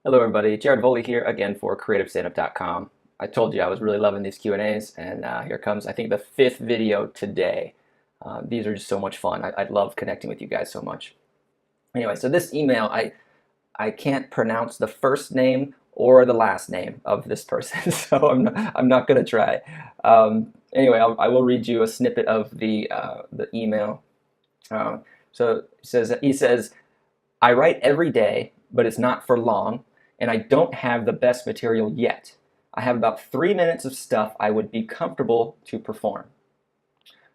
Hello everybody, Jared Volle here again for creativestandup.com. I told you I was really loving these Q&As and here comes I think the fifth video today. These are just so much fun. I love connecting with you guys so much. Anyway, so this email, I can't pronounce the first name or the last name of this person, so I'm not going to try. Anyway, I will read you a snippet of the email. So he says, I write every day, but it's not for long, and I don't have the best material yet. I have about 3 minutes of stuff I would be comfortable to perform.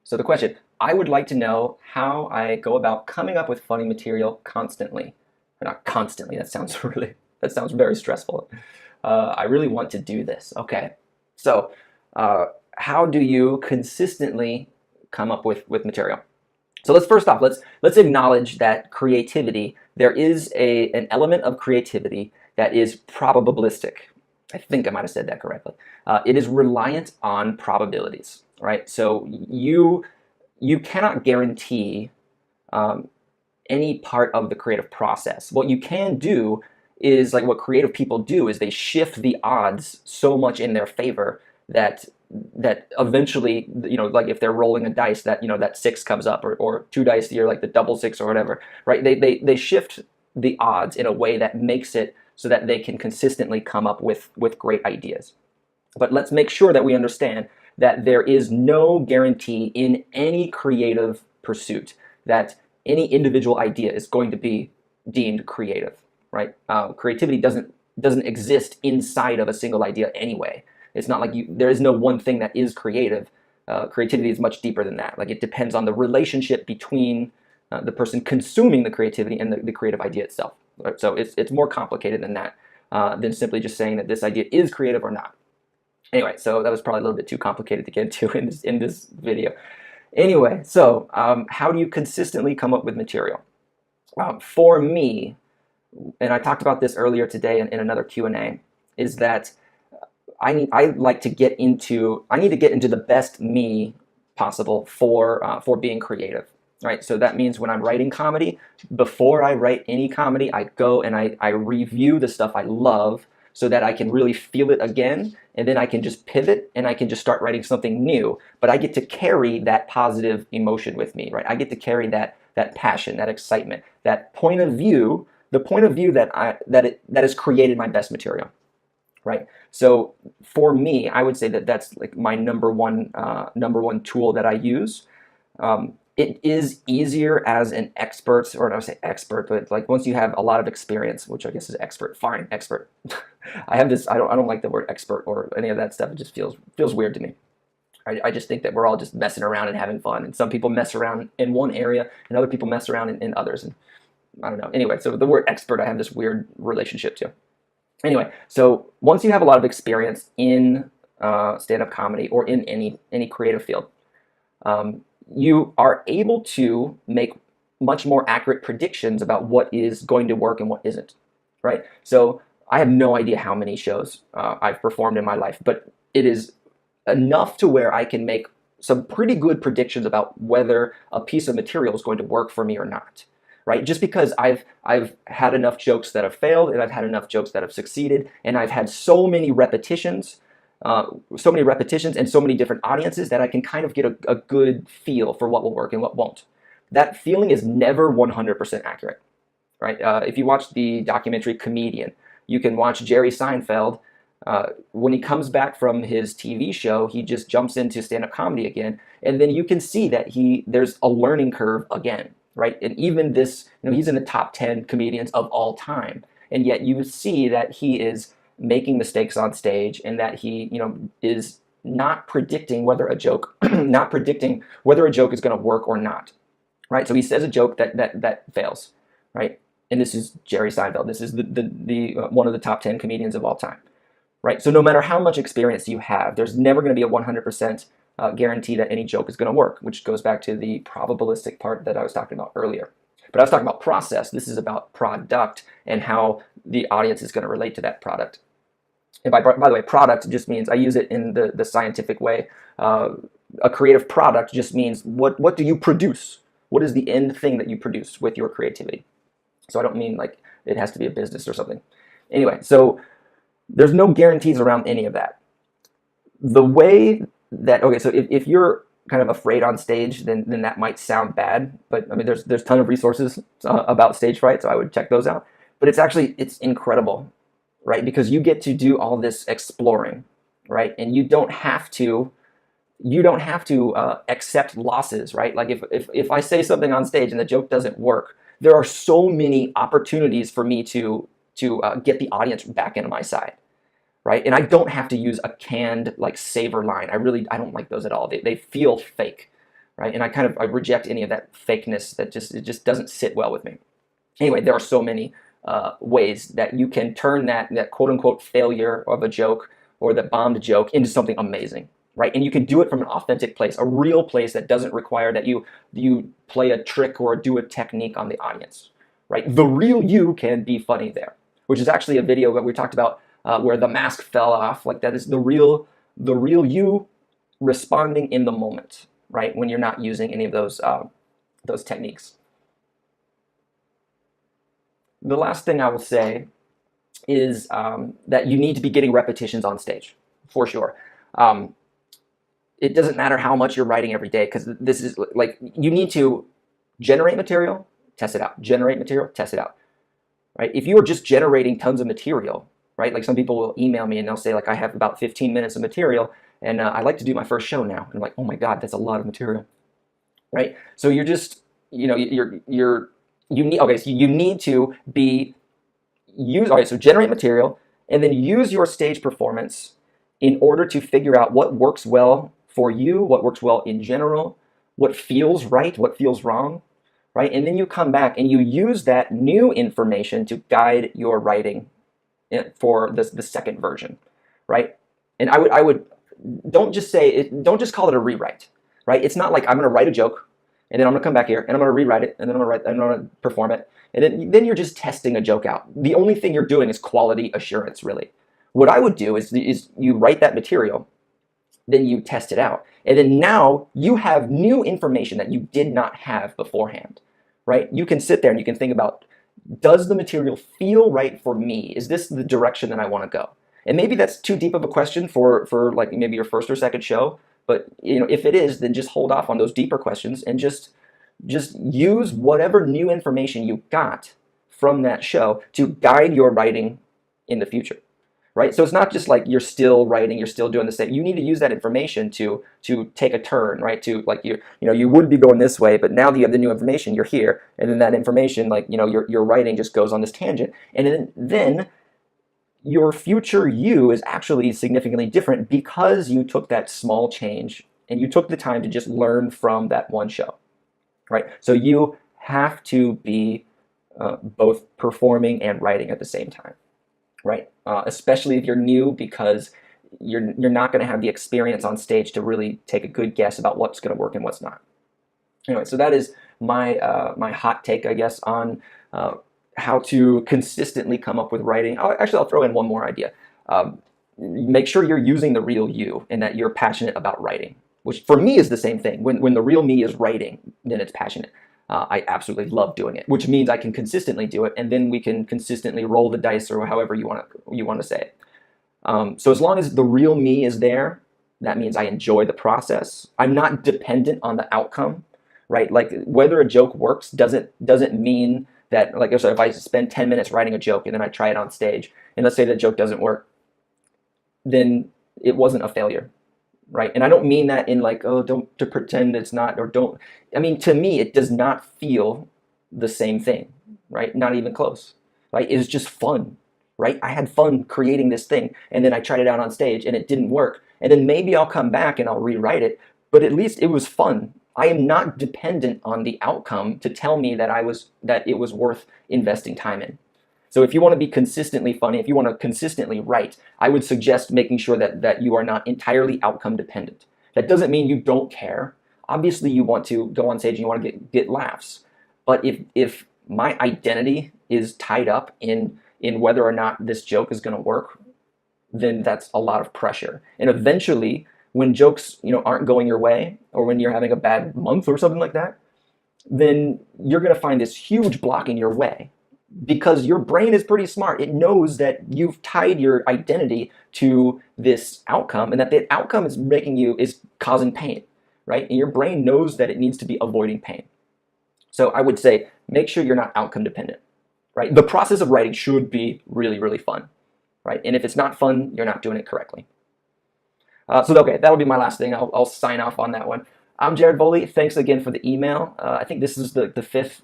So the question, I would like to know how I go about coming up with funny material constantly. Or not constantly, that sounds very stressful. I really want to do this. Okay, so how do you consistently come up with material? So let's acknowledge that creativity, there is an element of creativity that is probabilistic. I think I might have said that correctly. It is reliant on probabilities, right? So you cannot guarantee any part of the creative process. What you can do is, like what creative people do, is they shift the odds so much in their favor that eventually, like if they're rolling a dice, that six comes up, or two dice, you're like the double six or whatever, right? They shift the odds in a way that makes it so that they can consistently come up with great ideas. But let's make sure that we understand that there is no guarantee in any creative pursuit that any individual idea is going to be deemed creative, right? Creativity doesn't exist inside of a single idea anyway. It's not like there is no one thing that is creative. Creativity is much deeper than that. Like, it depends on the relationship between the person consuming the creativity and the creative idea itself. Right? So it's more complicated than that, than simply just saying that this idea is creative or not. Anyway, so that was probably a little bit too complicated to get into in this video. Anyway, so how do you consistently come up with material? For me, and I talked about this earlier today in another Q&A, is that I need to get into the best me possible for being creative, right? So that means when I'm writing comedy, before I write any comedy, I go and I review the stuff I love so that I can really feel it again, and then I can just pivot and I can just start writing something new. But I get to carry that positive emotion with me, right? I get to carry that passion, that excitement, that point of view, the point of view that has created my best material. Right. So for me, I would say that that's like my number one tool that I use. It is easier as an expert, or I don't say expert, but like once you have a lot of experience, which I guess is expert. Fine, expert. I have this. I don't like the word expert or any of that stuff. It just feels weird to me. I just think that we're all just messing around and having fun, and some people mess around in one area, and other people mess around in others. And I don't know. Anyway, so the word expert, I have this weird relationship to. Anyway, so once you have a lot of experience in stand-up comedy or in any creative field, you are able to make much more accurate predictions about what is going to work and what isn't, right? So I have no idea how many shows I've performed in my life, but it is enough to where I can make some pretty good predictions about whether a piece of material is going to work for me or not. Right? Just because I've had enough jokes that have failed, and I've had enough jokes that have succeeded, and I've had so many repetitions and so many different audiences that I can kind of get a good feel for what will work and what won't. That feeling is never 100% accurate, right? If you watch the documentary Comedian, you can watch Jerry Seinfeld. When he comes back from his TV show, he just jumps into stand-up comedy again, and then you can see that there's a learning curve again. Right? And even this, he's in the top 10 comedians of all time. And yet you see that he is making mistakes on stage, and that he, is not predicting whether a joke, is going to work or not. Right? So he says a joke that fails. Right? And this is Jerry Seinfeld. This is the one of the top 10 comedians of all time. Right? So no matter how much experience you have, there's never going to be a 100% guarantee that any joke is going to work, which goes back to the probabilistic part that I was talking about earlier. But I was talking about process. This is about product and how the audience is going to relate to that product. And by the way, product just means, I use it in the scientific way. A creative product just means what do you produce? What is the end thing that you produce with your creativity? So I don't mean like it has to be a business or something. Anyway, so there's no guarantees around any of that. The way that, okay, so if you're kind of afraid on stage, then that might sound bad, but I mean, there's a ton of resources about stage fright, so I would check those out. But it's incredible, right? Because you get to do all this exploring, right? And you don't have to accept losses, right? Like if I say something on stage and the joke doesn't work, there are so many opportunities for me to get the audience back into my side, right? And I don't have to use a canned like saver line. I don't like those at all. They feel fake, right? And I reject any of that fakeness. It just doesn't sit well with me. Anyway, there are so many ways that you can turn that quote unquote failure of a joke or the bombed joke into something amazing, right? And you can do it from an authentic place, a real place that doesn't require that you play a trick or do a technique on the audience, right? The real you can be funny there, which is actually a video that we talked about where the mask fell off. Like that is the real you responding in the moment, right? When you're not using any of those techniques. The last thing I will say is that you need to be getting repetitions on stage, for sure. It doesn't matter how much you're writing every day, because this is like, you need to generate material, test it out, generate material, test it out, right? If you are just generating tons of material, right? Like some people will email me and they'll say like, I have about 15 minutes of material and I'd like to do my first show now. And I'm like, oh my God, that's a lot of material, right? So you're just, you need, okay, so you need to so generate material and then use your stage performance in order to figure out what works well for you, what works well in general, what feels right, what feels wrong, right? And then you come back and you use that new information to guide your writing for the second version, right? And I would don't just call it a rewrite, right? It's not like I'm going to write a joke and then I'm going to come back here and I'm going to rewrite it and then I'm going to perform it. And then you're just testing a joke out. The only thing you're doing is quality assurance, really. What I would do is you write that material, then you test it out. And then now you have new information that you did not have beforehand, right? You can sit there and you can think about, does the material feel right for me? Is this the direction that I want to go? And maybe that's too deep of a question for like maybe your first or second show. But if it is, then just hold off on those deeper questions and just use whatever new information you got from that show to guide your writing in the future, right? So it's not just like you're still writing, you're still doing the same. You need to use that information to take a turn, right? To like you would be going this way, but now that you have the new information, you're here, and then that information, like your writing just goes on this tangent, and then your future you is actually significantly different because you took that small change and you took the time to just learn from that one show, right? So you have to be both performing and writing at the same time, right? Especially if you're new, because you're not going to have the experience on stage to really take a good guess about what's going to work and what's not. Anyway, so that is my my hot take, I guess, on how to consistently come up with writing. I'll throw in one more idea. Make sure you're using the real you and that you're passionate about writing, which for me is the same thing. When the real me is writing, then it's passionate. I absolutely love doing it, which means I can consistently do it, and then we can consistently roll the dice, or however you want to say it. So as long as the real me is there, that means I enjoy the process. I'm not dependent on the outcome, right? Like whether a joke works doesn't mean that, like, so if I spend 10 minutes writing a joke and then I try it on stage, and let's say the joke doesn't work, then it wasn't a failure, right? And I don't mean that in like, oh, don't to pretend it's not, or don't. I mean, to me, it does not feel the same thing, right? Not even close, right? It was just fun, right? I had fun creating this thing, and then I tried it out on stage and it didn't work. And then maybe I'll come back and I'll rewrite it, but at least it was fun. I am not dependent on the outcome to tell me that it was worth investing time in. So if you want to be consistently funny, if you want to consistently write, I would suggest making sure that you are not entirely outcome dependent. That doesn't mean you don't care. Obviously, you want to go on stage and you want to get laughs. But if my identity is tied up in whether or not this joke is going to work, then that's a lot of pressure. And eventually, when jokes aren't going your way, or when you're having a bad month or something like that, then you're going to find this huge block in your way, because your brain is pretty smart. It knows that you've tied your identity to this outcome, and that the outcome is causing pain, right? And your brain knows that it needs to be avoiding pain. So I would say make sure you're not outcome dependent, right? The process of writing should be really, really fun, right? And if it's not fun, you're not doing it correctly. Okay, that'll be my last thing. I'll sign off on that one. I'm Jared Volle. Thanks again for the email. I think this is the fifth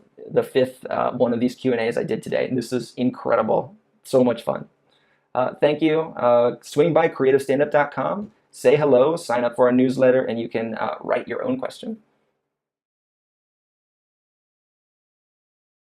one of these Q&As I did today, and this is incredible. So much fun. Thank you. Swing by creativestandup.com, say hello, sign up for our newsletter, and you can write your own question.